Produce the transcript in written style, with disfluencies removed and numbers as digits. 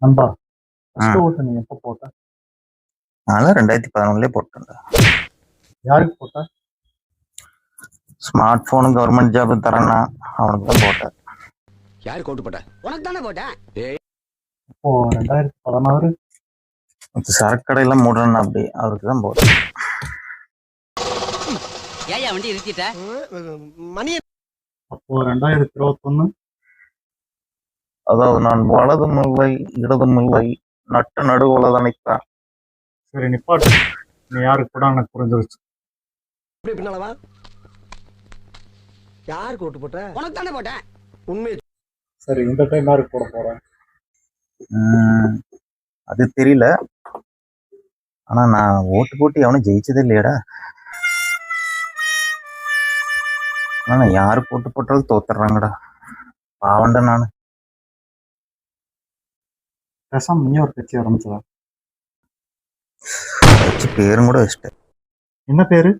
நண்பா, ஃபர்ஸ்ட் ம். ஓட்டு நீ எப்போ போட்ட? நான்லாம் 2011லயே போட்டேன்டா. யாருக்கு போட்ட? ஸ்மார்ட் ஃபோனு கவர்மெண்ட் ஜாப் தரேன்னா அவனுக்கு தான் போட்டேன். யாருக்கு ஓட்டு போட்ட? உனக்கு தானே போட்டேன். இப்போ 2016 சரக்கு கடையெல்லாம் மூடுறேன்னா அப்படி அவருக்கு தான் போட்டேன். ஏயா வண்டி நிறுத்திட்ட? மணி அப்போ 2021 அதாவது நான் வலதும் இல்லை இடதும் இல்லை நட்டு நடுவுல தான் நிற்பேன். சரி நிப்பாட்டு. நீ யாருக்கு கூட எனக்கு புரிஞ்சிருச்சு. இப்படி பின்னாலவா? யாருக்கு ஓட்டு போட்ட? உனக்கு தானே போட்டேன். உண்மை சரி இந்த டைம் யாருக்கு போட போறேன்? அது தெரியல. ஆனா நான் ஓட்டு போட்டு எவனும் ஜெயிச்சதே இல்லையடா. ஆனா நான் யாருக்கு ஓட்டு போட்டாலும் தோத்துறாங்கடா. பாவண்டா நானு. பேசாம நீ ஒரு கட்சி ஆரம்பிச்சதா? கட்சி பேரும் கூட வச்சுட்டேன். என்ன பேரு?